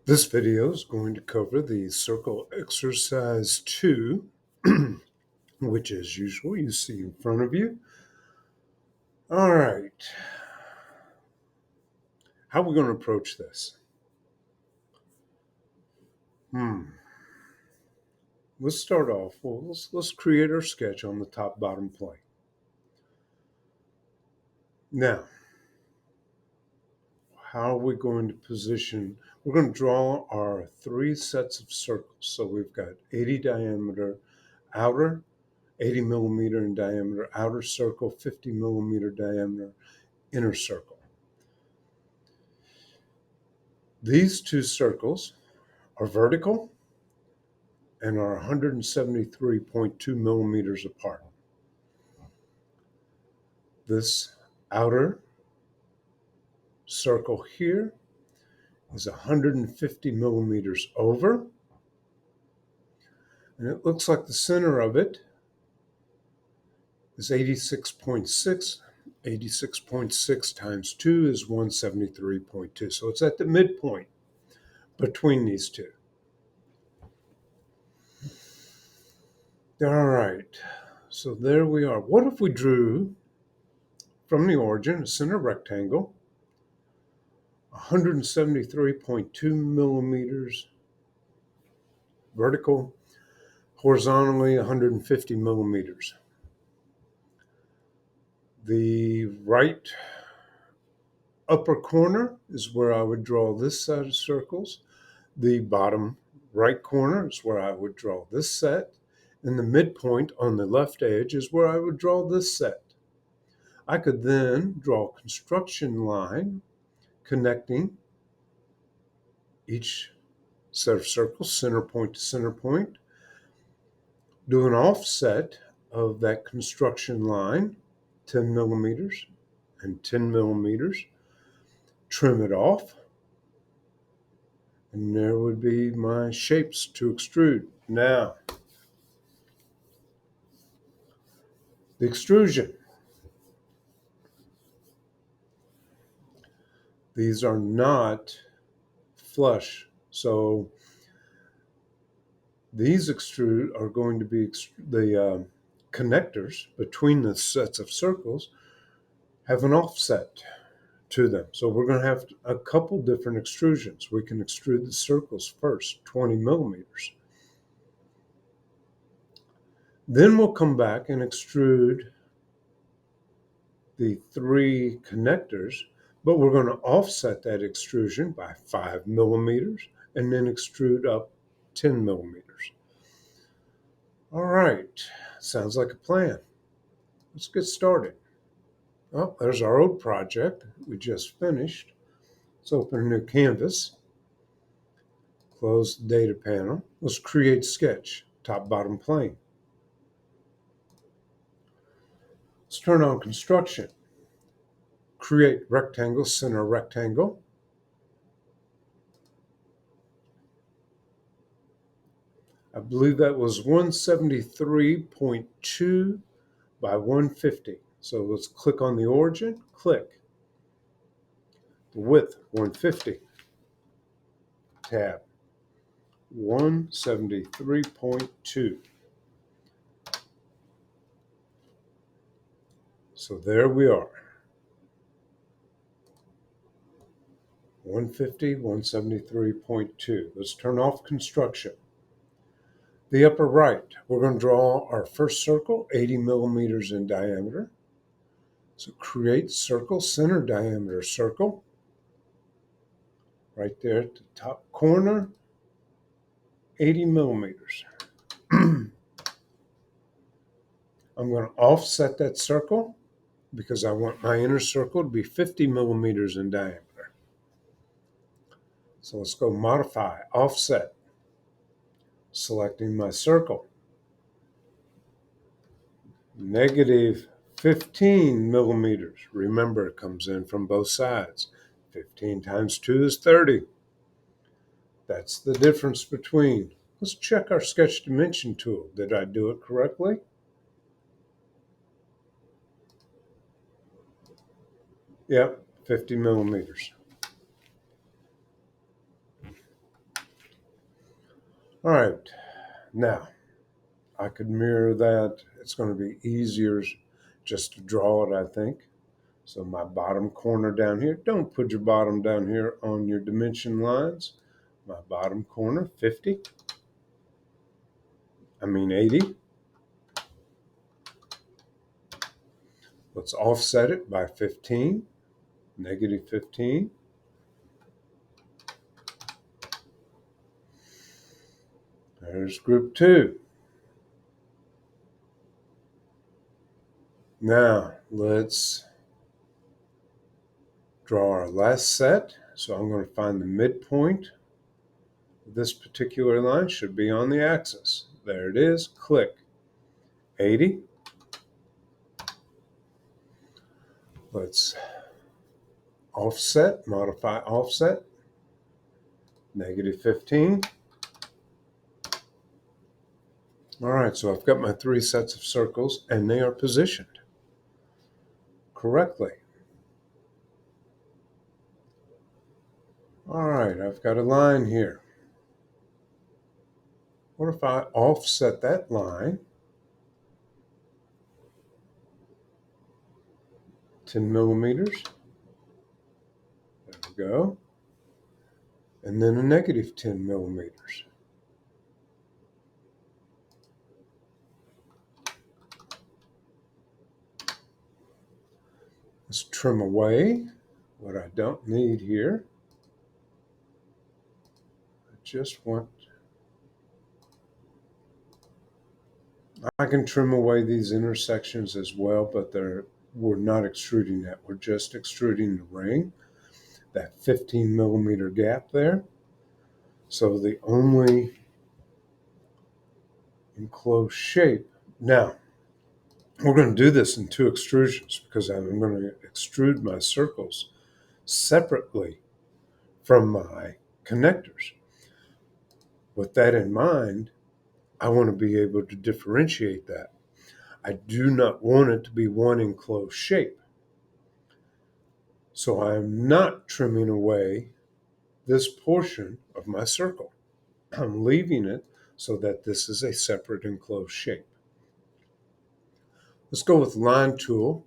This video is going to cover the circle exercise 2, which as usual you see in front of you. All right, how are we going to approach this? Let's start off. Well, let's create our sketch on the top bottom plane. Now, how are we going to position? We're going to draw our 3 sets of circles. So we've got 80 diameter outer, 80 millimeter in diameter outer circle, 50 millimeter diameter inner circle. These 2 circles are vertical and are 173.2 millimeters apart. This outer circle here is 150 millimeters over, and it looks like the center of it is 86.6. 86.6 times 2 is 173.2. So it's at the midpoint between these two. All right, so there we are. What if we drew from the origin a center rectangle, 173.2 millimeters vertical, horizontally 150 millimeters. The right upper corner is where I would draw this set of circles. The bottom right corner is where I would draw this set. And the midpoint on the left edge is where I would draw this set. I could then draw a construction line connecting each set of circles, center point to center point, do an offset of that construction line, 10 millimeters and 10 millimeters, trim it off, and there would be my shapes to extrude. Now, the extrusion. These are not flush, so these extrude are going to be the connectors between the sets of circles have an offset to them. So we're going to have a couple different extrusions. We can extrude the circles first, 20 millimeters. Then we'll come back and extrude the 3 connectors, but we're going to offset that extrusion by 5 millimeters and then extrude up 10 millimeters. All right, sounds like a plan. Let's get started. Oh, there's our old project we just finished. Let's open a new canvas. Close the data panel. Let's create sketch, top bottom plane. Let's turn on construction. Create rectangle, center rectangle. I believe that was 173.2 by 150. So let's click on the origin, click. The width, 150. Tab, 173.2. So there we are. 150, 173.2. Let's turn off construction. The upper right, we're going to draw our first circle, 80 millimeters in diameter. So create circle, center diameter circle. Right there at the top corner, 80 millimeters. I'm going to offset that circle because I want my inner circle to be 50 millimeters in diameter. So let's go modify, offset, selecting my circle. Negative 15 millimeters. Remember, it comes in from both sides. 15 times 2 is 30. That's the difference between. Let's check our sketch dimension tool. Did I do it correctly? Yep, 50 millimeters. All right, now I could mirror that. It's going to be easier just to draw it, I think. So my bottom corner down here, don't put your bottom down here on your dimension lines. My bottom corner, 80. Let's offset it by 15, negative 15. There's group 2. Now, let's draw our last set. So I'm going to find the midpoint. This particular line should be on the axis. There it is. Click. 80. Let's offset, modify offset. Negative 15. All right, so I've got my 3 sets of circles, and they are positioned correctly. All right, I've got a line here. What if I offset that line 10 millimeters? There we go. And then a negative 10 millimeters. Let's trim away what I don't need here. I can trim away these intersections as well, but we're not extruding that. We're just extruding the ring, that 15 millimeter gap there. So the only enclosed shape. Now, we're going to do this in 2 extrusions because I'm going to extrude my circles separately from my connectors. With that in mind, I want to be able to differentiate that. I do not want it to be one enclosed shape. So I'm not trimming away this portion of my circle. I'm leaving it so that this is a separate enclosed shape. Let's go with line tool.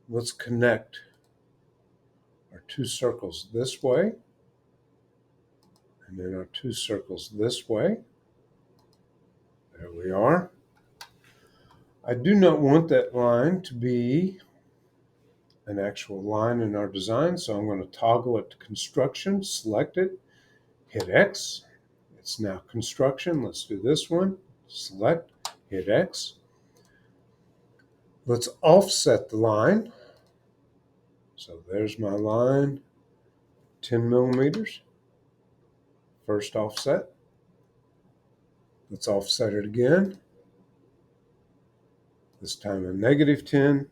Let's connect our 2 circles this way, and then our 2 circles this way. There we are. I do not want that line to be an actual line in our design, so I'm going to toggle it to construction, select it, hit X. It's now construction. Let's do this one. Select, hit X. Let's offset the line. So there's my line, 10 millimeters. First offset. Let's offset it again. This time a negative 10.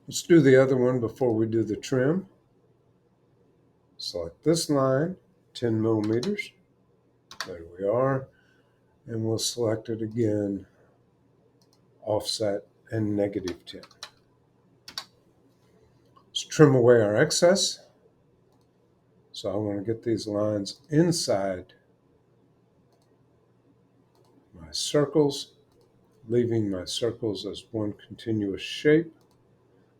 Let's do the other one before we do the trim. Select this line, 10 millimeters. There we are. And we'll select it again, offset and negative 10. Let's trim away our excess. So I want to get these lines inside my circles, leaving my circles as one continuous shape.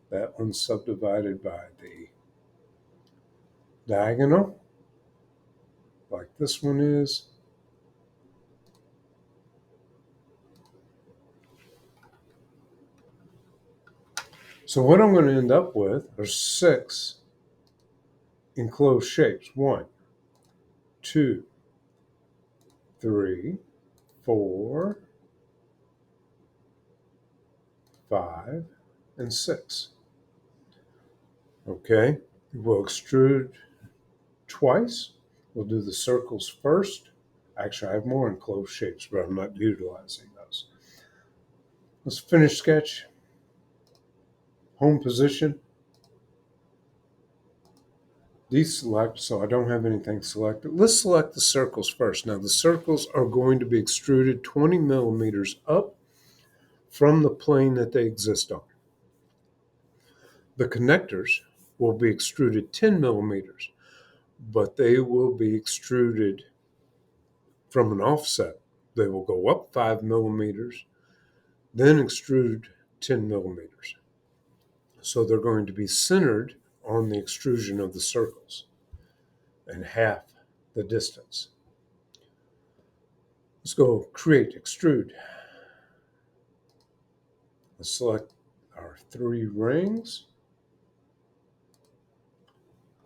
That one's subdivided by the diagonal, like this one is. So what I'm going to end up with are 6 enclosed shapes. 1, 2, 3, 4, 5, and 6. Okay, we'll extrude twice. We'll do the circles first. Actually, I have more enclosed shapes, but I'm not utilizing those. Let's finish sketch. Home position. Deselect, so I don't have anything selected. Let's select the circles first. Now, the circles are going to be extruded 20 millimeters up from the plane that they exist on. The connectors will be extruded 10 millimeters, but they will be extruded from an offset. They will go up 5 millimeters, then extrude 10 millimeters. So they're going to be centered on the extrusion of the circles and half the distance. Let's go create extrude. Let's select our 3 rings,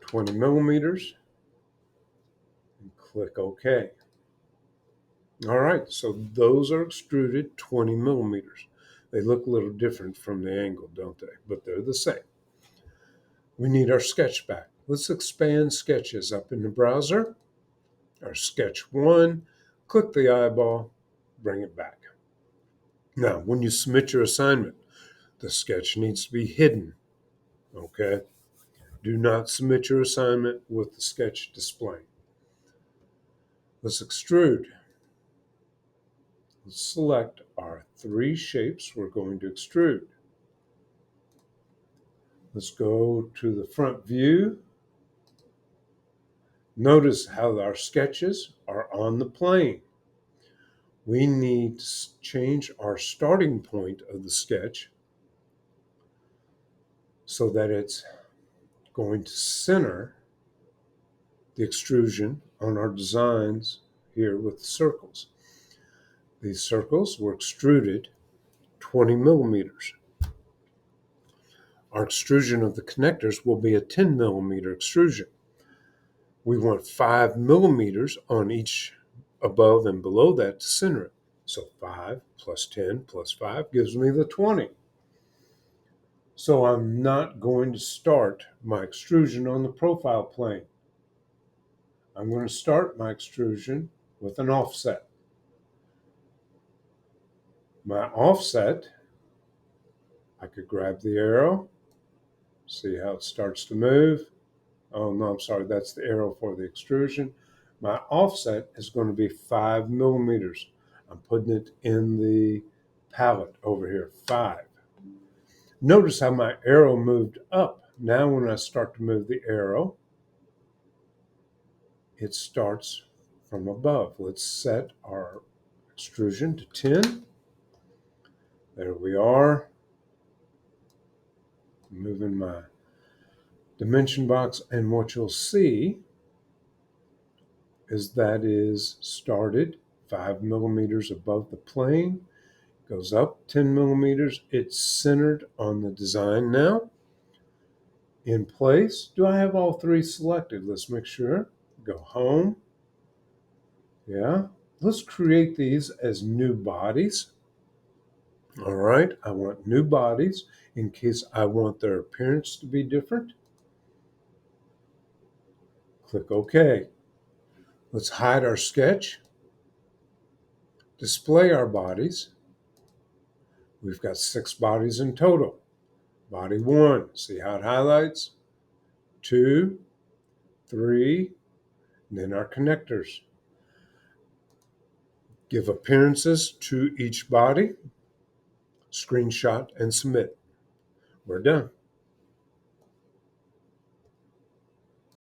20 millimeters, and click OK. All right, so those are extruded 20 millimeters. They look a little different from the angle, don't they? But they're the same. We need our sketch back. Let's expand sketches up in the browser. Our sketch 1, click the eyeball, bring it back. Now, when you submit your assignment, the sketch needs to be hidden, okay? Do not submit your assignment with the sketch displaying. Let's extrude. Let's select our 3 shapes we're going to extrude. Let's go to the front view. Notice how our sketches are on the plane. We need to change our starting point of the sketch so that it's going to center the extrusion on our designs here with the circles. These circles were extruded 20 millimeters. Our extrusion of the connectors will be a 10 millimeter extrusion. We want 5 millimeters on each above and below that to center it. So 5 plus 10 plus 5 gives me the 20. So I'm not going to start my extrusion on the profile plane. I'm going to start my extrusion with an offset. My offset, I could grab the arrow, see how it starts to move. Oh, no, I'm sorry, that's the arrow for the extrusion. My offset is going to be 5 millimeters. I'm putting it in the palette over here, 5. Notice how my arrow moved up. Now when I start to move the arrow, it starts from above. Let's set our extrusion to 10. There we are. Moving my dimension box, and what you'll see is that is started 5 millimeters above the plane, goes up 10 millimeters. It's centered on the design now. In place, do I have all 3 selected? Let's make sure. Go home. Yeah. Let's create these as new bodies. All right, I want new bodies in case I want their appearance to be different. Click OK. Let's hide our sketch. Display our bodies. We've got 6 bodies in total. Body 1, see how it highlights? 2, 3, and then our connectors. Give appearances to each body. Screenshot and submit. We're done.